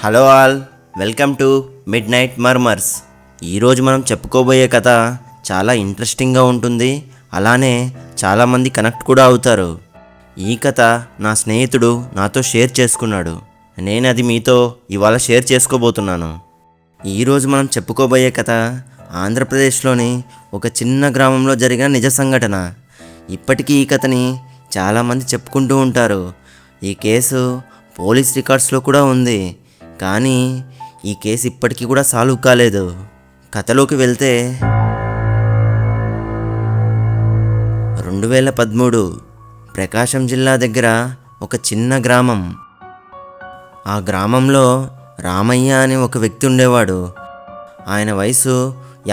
Hello all, welcome to midnight murmurs. ఈరోజు మనం చెప్పుకోబోయే కథ చాలా ఇంట్రెస్టింగ్గా ఉంటుంది. అలానే చాలామంది కనెక్ట్ కూడా అవుతారు. ఈ కథ నా స్నేహితుడు నాతో షేర్ చేసుకున్నాడు. నేను అది మీతో ఇవాళ షేర్ చేసుకోబోతున్నాను. ఈరోజు మనం చెప్పుకోబోయే కథ ఆంధ్రప్రదేశ్లోని ఒక చిన్న గ్రామంలో జరిగిన నిజ సంఘటన. ఇప్పటికీ ఈ కథని చాలామంది చెప్పుకుంటూ ఉంటారు. ఈ కేసు పోలీస్ రికార్డ్స్లో కూడా ఉంది. కానీ ఈ కేసు ఇప్పటికీ కూడా సాల్వ్ కాలేదు. కథలోకి వెళ్తే 2013 ప్రకాశం జిల్లా దగ్గర ఒక చిన్న గ్రామం. ఆ గ్రామంలో రామయ్య అని ఒక వ్యక్తి ఉండేవాడు. ఆయన వయసు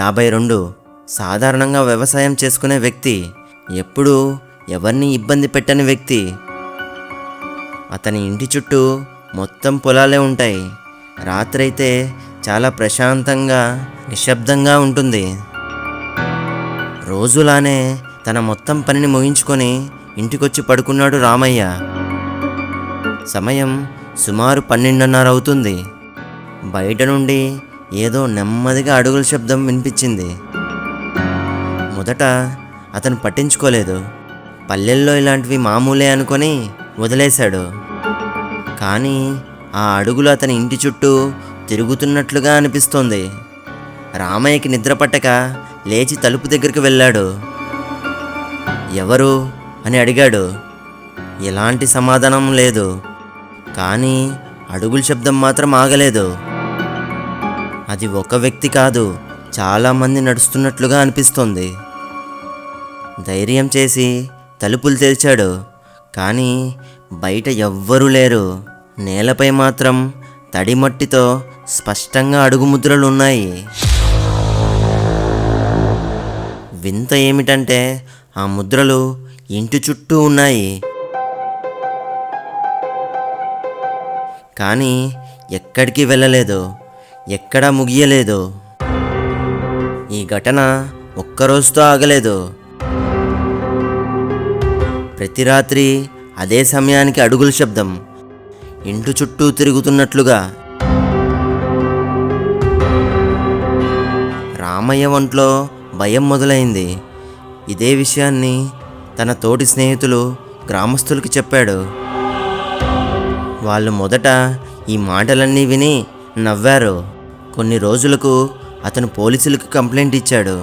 52. సాధారణంగా వ్యవసాయం చేసుకునే వ్యక్తి. ఎప్పుడూ ఎవరిని ఇబ్బంది పెట్టని వ్యక్తి. అతని ఇంటి చుట్టూ మొత్తం పొలాలే ఉంటాయి. రాత్రైతే చాలా ప్రశాంతంగా నిశ్శబ్దంగా ఉంటుంది. రోజులానే తన మొత్తం పనిని ముగించుకొని ఇంటికొచ్చి పడుకున్నాడు రామయ్య. సమయం సుమారు 12:30 అవుతుంది. బయట నుండి ఏదో నెమ్మదిగా అడుగుల శబ్దం వినిపించింది. మొదట అతను పట్టించుకోలేదు. పల్లెల్లో ఇలాంటివి మామూలే అనుకొని వదిలేశాడు. కానీ ఆ అడుగులు అతని ఇంటి చుట్టూ తిరుగుతున్నట్లుగా అనిపిస్తోంది. రామయ్యకి నిద్ర పట్టక లేచి తలుపు దగ్గరికి వెళ్ళాడు. ఎవరు అని అడిగాడు. ఎలాంటి సమాధానం లేదు. కానీ అడుగుల శబ్దం మాత్రం ఆగలేదు. అది ఒక వ్యక్తి కాదు, చాలామంది నడుస్తున్నట్లుగా అనిపిస్తోంది. ధైర్యం చేసి తలుపులు తెరిచాడు. కానీ బయట ఎవ్వరూ లేరు. నేలపై మాత్రం తడి మట్టితో స్పష్టంగా అడుగుముద్రలు ఉన్నాయి. వింత ఏమిటంటే ఆ ముద్రలు ఇంటి చుట్టూ ఉన్నాయి. కానీ ఎక్కడికి వెళ్ళలేదు, ఎక్కడా ముగియలేదు. ఈ ఘటన ఒక్కరోజుతో ఆగలేదు. ప్రతి రాత్రి అదే సమయానికి అడుగుల శబ్దం, ఇంటి చుట్టూ తిరుగుతున్నట్లుగా. రామయ్య ఒంట్లో భయం మొదలైంది. ఇదే విషయాన్ని తన తోటి స్నేహితులు గ్రామస్తులకు చెప్పాడు. వాళ్ళు మొదట ఈ మాటలన్నీ విని నవ్వారు. కొన్ని రోజులకు అతను పోలీసులకు కంప్లైంట్ ఇచ్చాడు.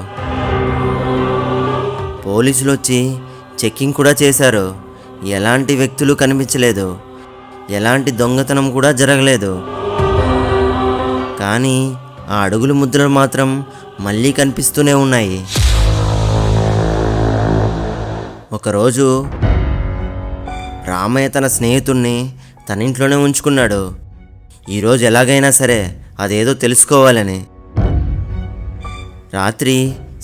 పోలీసులు వచ్చి చెక్కింగ్ కూడా చేశారు. ఎలాంటి వ్యక్తులు కనిపించలేదు. ఎలాంటి దొంగతనం కూడా జరగలేదు. కానీ ఆ అడుగుల ముద్రలు మాత్రం మళ్ళీ కనిపిస్తూనే ఉన్నాయి. ఒకరోజు రామయ్య తన స్నేహితుణ్ణి తన ఇంట్లోనే ఉంచుకున్నాడు. ఈరోజు ఎలాగైనా సరే అదేదో తెలుసుకోవాలని. రాత్రి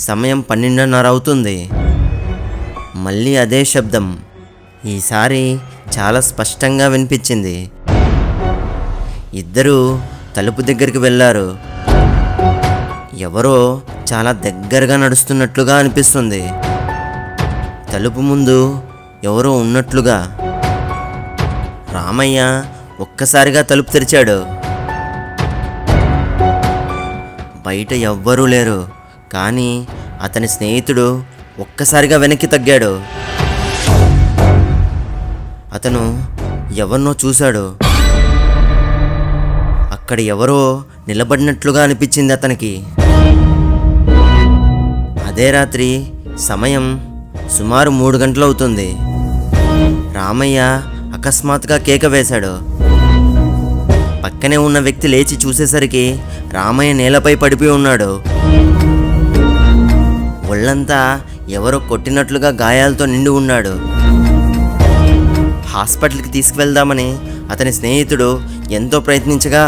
సమయం 12:30 అవుతుంది. మళ్ళీ అదే శబ్దం. ఈసారి చాలా స్పష్టంగా వినిపించింది. ఇద్దరూ తలుపు దగ్గరికి వెళ్ళారు. ఎవరో చాలా దగ్గరగా నడుస్తున్నట్లుగా అనిపిస్తుంది. తలుపు ముందు ఎవరో ఉన్నట్లుగా. రామయ్య ఒక్కసారిగా తలుపు తెరిచాడు. బయట ఎవ్వరూ లేరు. కానీ అతని స్నేహితుడు ఒక్కసారిగా వెనక్కి తగ్గాడు. అతను ఎవరినో చూశాడు. అక్కడ ఎవరో నిలబడినట్లుగా అనిపించింది అతనికి. అదే రాత్రి సమయం సుమారు 3 గంటలు అవుతుంది. రామయ్య అకస్మాత్తుగా కేక వేశాడు. పక్కనే ఉన్న వ్యక్తి లేచి చూసేసరికి రామయ్య నేలపై పడిపోయి ఉన్నాడు. ఒళ్ళంతా ఎవరో కొట్టినట్లుగా గాయాలతో నిండి ఉన్నాడు. హాస్పిటల్కి తీసుకువెళ్దామని అతని స్నేహితుడు ఎంతో ప్రయత్నించగా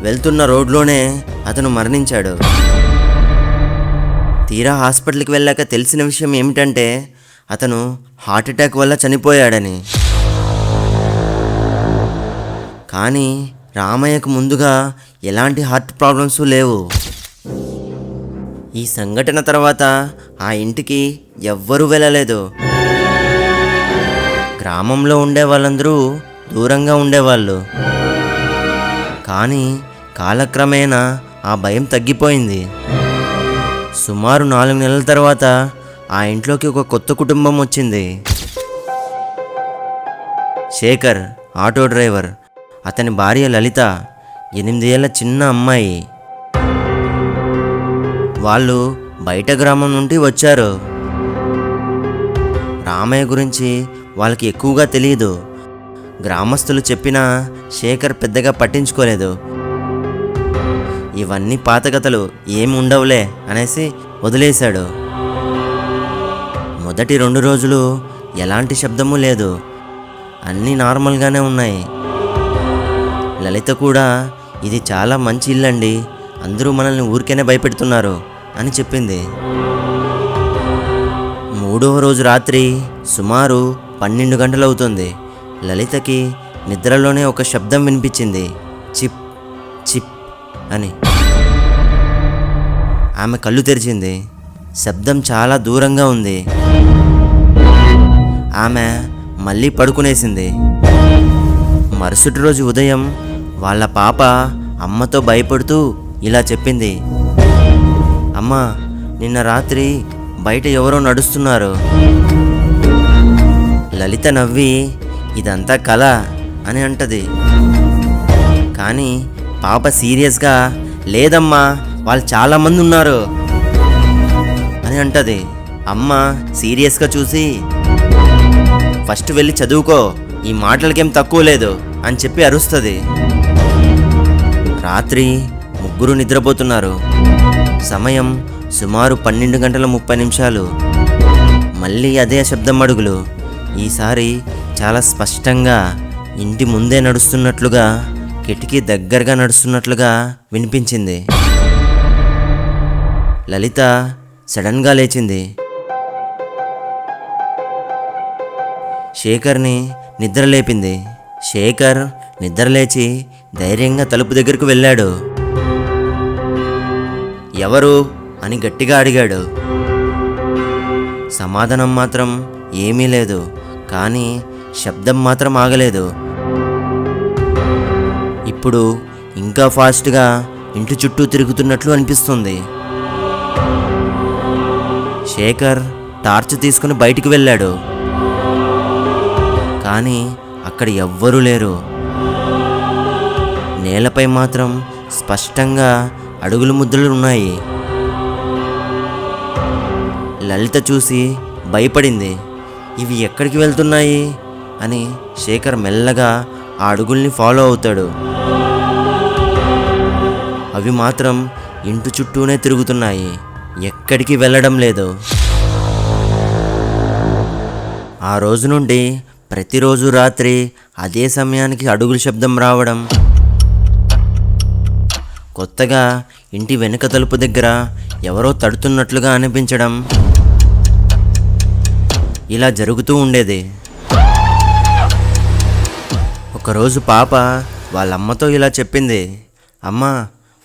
వెళ్తున్న రోడ్లోనే అతను మరణించాడు. తీరా హాస్పిటల్కి వెళ్ళాక తెలిసిన విషయం ఏమిటంటే అతను హార్ట్అటాక్ వల్ల చనిపోయాడని. కానీ రామయ్యకు ముందుగా ఎలాంటి హార్ట్ ప్రాబ్లమ్స్ లేవు. ఈ సంఘటన తర్వాత ఆ ఇంటికి ఎవ్వరూ వెళ్ళలేదు. గ్రామంలో ఉండే వాళ్ళందరూ దూరంగా ఉండేవాళ్ళు. కానీ కాలక్రమేణా ఆ భయం తగ్గిపోయింది. సుమారు 4 నెలల తర్వాత ఆ ఇంట్లోకి ఒక కొత్త కుటుంబం వచ్చింది. శేఖర్ ఆటో డ్రైవర్, అతని భార్య లలిత 8 ఏళ్ల చిన్న అమ్మాయి. వాళ్ళు బయట గ్రామం నుండి వచ్చారు. రామయ్య గురించి వాళ్ళకి ఎక్కువగా తెలియదు. గ్రామస్తులు చెప్పినా శేఖర్ పెద్దగా పట్టించుకోలేదు. ఇవన్నీ పాత కథలు, ఏమి ఉండవులే అనేసి వదిలేశాడు. మొదటి 2 రోజులు ఎలాంటి శబ్దము లేదు, అన్నీ నార్మల్గానే ఉన్నాయి. లలిత కూడా ఇది చాలా మంచి ఇల్లండి, అందరూ మనల్ని ఊరికేనే భయపెడుతున్నారు అని చెప్పింది. 3వ రోజు రాత్రి సుమారు 12 గంటలవుతుంది. లలితకి నిద్రలోనే ఒక శబ్దం వినిపించింది, చిప్ చిప్ అని. ఆమె కళ్ళు తెరిచింది. శబ్దం చాలా దూరంగా ఉంది. ఆమె మళ్ళీ పడుకునేసింది. మరుసటి రోజు ఉదయం వాళ్ళ పాప అమ్మతో భయపడుతూ ఇలా చెప్పింది, అమ్మా, నిన్న రాత్రి బయట ఎవరో నడుస్తున్నారు. లలిత నవ్వి ఇదంతా కల అని అంటది. కానీ పాప సీరియస్గా లేదమ్మా, వాళ్ళు చాలామంది ఉన్నారు అని అంటది. అమ్మ సీరియస్గా చూసి ఫస్ట్ వెళ్ళి చదువుకో, ఈ మాటలకేం తక్కువ లేదు అని చెప్పి అరుస్తుంది. రాత్రి ముగ్గురు నిద్రపోతున్నారు. సమయం సుమారు 12:30. మళ్ళీ అదే శబ్దం, అడుగులు. ఈసారి చాలా స్పష్టంగా ఇంటి ముందే నడుస్తున్నట్లుగా, కిటికీ దగ్గరగా నడుస్తున్నట్లుగా వినిపించింది. లలిత సడన్గా లేచింది. శేఖర్ని నిద్రలేపింది. శేఖర్ నిద్రలేచి ధైర్యంగా తలుపు దగ్గరకు వెళ్ళాడు. ఎవరు అని గట్టిగా అడిగాడు. సమాధానం మాత్రం ఏమీ లేదు, కానీ శబ్దం మాత్రం ఆగలేదు. ఇప్పుడు ఇంకా ఫాస్ట్గా ఇంటి చుట్టూ తిరుగుతున్నట్లు అనిపిస్తుంది. శేఖర్ టార్చ్ తీసుకుని బయటికి వెళ్ళాడు. కానీ అక్కడ ఎవ్వరూ లేరు. నేలపై మాత్రం స్పష్టంగా అడుగుల ముద్రలు ఉన్నాయి. లలిత చూసి భయపడింది. ఇవి ఎక్కడికి వెళ్తున్నాయి అని శేఖర్ మెల్లగా ఆ అడుగుల్ని ఫాలో అవుతాడు. అవి మాత్రం ఇంటి చుట్టూనే తిరుగుతున్నాయి, ఎక్కడికి వెళ్ళడం లేదు. ఆ రోజు నుండి ప్రతిరోజు రాత్రి అదే సమయానికి అడుగుల శబ్దం రావడం, కొత్తగా ఇంటి వెనుక తలుపు దగ్గర ఎవరో తడుతున్నట్లుగా అనిపించడం, ఇలా జరుగుతూ ఉండేది. ఒకరోజు పాప వాళ్ళమ్మతో ఇలా చెప్పింది, అమ్మా,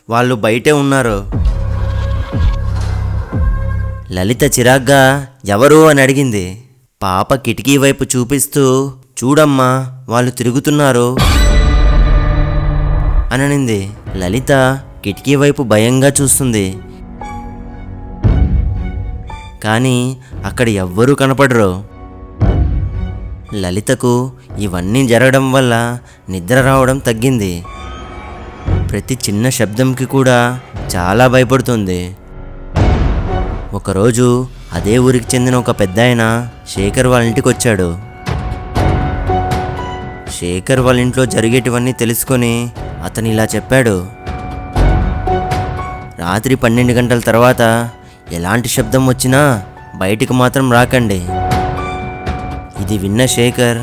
వాళ్ళు బయటే ఉన్నారు. లలిత చిరాగ్గా ఎవరు అని అడిగింది. పాప కిటికీ వైపు చూపిస్తూ, చూడమ్మా, వాళ్ళు తిరుగుతున్నారు అని అనింది. లలిత కిటికీ వైపు భయంగా చూస్తుంది. కానీ అక్కడ ఎవ్వరూ కనపడరు. లలితకు ఇవన్నీ జరగడం వల్ల నిద్ర రావడం తగ్గింది. ప్రతి చిన్న శబ్దంకి కూడా చాలా భయపడుతుంది. ఒకరోజు అదే ఊరికి చెందిన ఒక పెద్దాయన శేఖర్ వాళ్ళ ఇంటికి వచ్చాడు. శేఖర్ వాళ్ళ ఇంట్లో జరిగేటివన్నీ తెలుసుకొని అతను ఇలా చెప్పాడు, రాత్రి 12 గంటల తర్వాత ఎలాంటి శబ్దం వచ్చినా బయటికి మాత్రం రాకండి. ఇది విన్న శేఖర్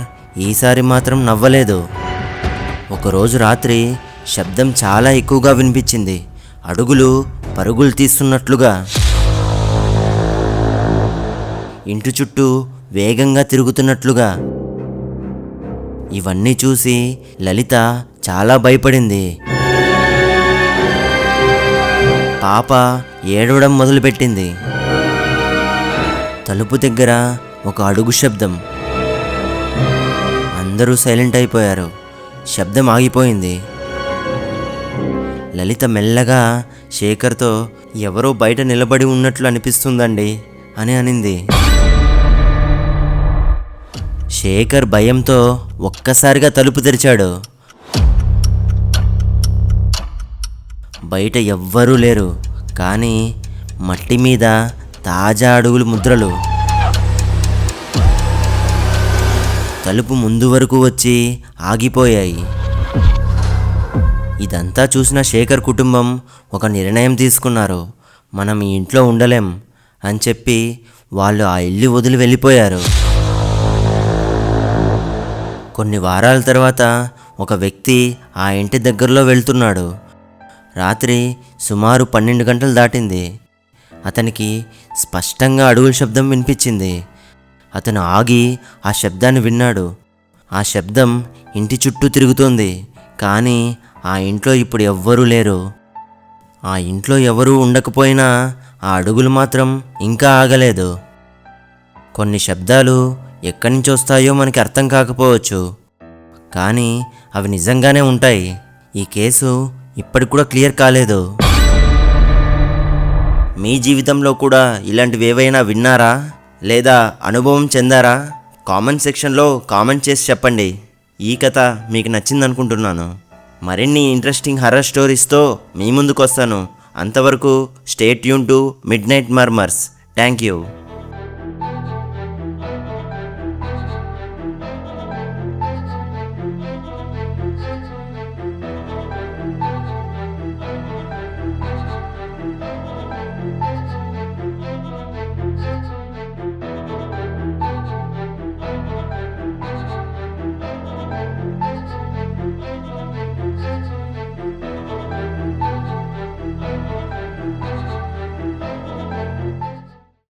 ఈసారి మాత్రం నవ్వలేదు. ఒకరోజు రాత్రి శబ్దం చాలా ఎక్కువగా వినిపించింది. అడుగులు పరుగులు తీస్తున్నట్లుగా, ఇంటి చుట్టూ వేగంగా తిరుగుతున్నట్లుగా. ఇవన్నీ చూసి లలిత చాలా భయపడింది. పాప ఏడవడం మొదలుపెట్టింది. తలుపు దగ్గర ఒక అడుగు శబ్దం. అందరూ సైలెంట్ అయిపోయారు. శబ్దం ఆగిపోయింది. లలిత మెల్లగా శేఖర్తో ఎవరో బయట నిలబడి ఉన్నట్లు అనిపిస్తుందండి అని అనింది. శేఖర్ భయంతో ఒక్కసారిగా తలుపు తెరిచాడు. బయట ఎవ్వరూ లేరు, కానీ మట్టి మీద తాజా అడుగులు ముద్రలు. తలుపు ముందు వరకు వచ్చి ఆగిపోయాయి. ఇదంతా చూసిన శేఖర్ కుటుంబం ఒక నిర్ణయం తీసుకున్నారు. మనం ఈ ఇంట్లో ఉండలేం అని చెప్పి వాళ్ళు ఆ ఇల్లు వదిలి వెళ్ళిపోయారు. కొన్ని వారాల తర్వాత ఒక వ్యక్తి ఆ ఇంటి దగ్గరలో వెళ్తున్నాడు. రాత్రి సుమారు 12 గంటలు దాటింది. అతనికి స్పష్టంగా అడుగుల శబ్దం వినిపించింది. అతను ఆగి ఆ శబ్దాన్ని విన్నాడు. ఆ శబ్దం ఇంటి చుట్టూ తిరుగుతోంది, కానీ ఆ ఇంట్లో ఇప్పుడు ఎవ్వరూ లేరు. ఆ ఇంట్లో ఎవరూ ఉండకపోయినా ఆ అడుగులు మాత్రం ఇంకా ఆగలేదు. కొన్ని శబ్దాలు ఎక్కడి నుంచి వస్తాయో మనకి అర్థం కాకపోవచ్చు, కానీ అవి నిజంగానే ఉంటాయి. ఈ కేసు ఇప్పటికి కూడా క్లియర్ కాలేదు. మీ జీవితంలో కూడా ఇలాంటివి ఏవైనా విన్నారా లేదా అనుభవం చెందారా? కామెంట్ సెక్షన్లో కామెంట్ చేసి చెప్పండి. ఈ కథ మీకు నచ్చిందనుకుంటున్నాను. మరిన్ని ఇంట్రెస్టింగ్ హర్రర్ స్టోరీస్తో మీ ముందుకు వస్తాను. అంతవరకు stay tune to midnight murmurs. Thank you.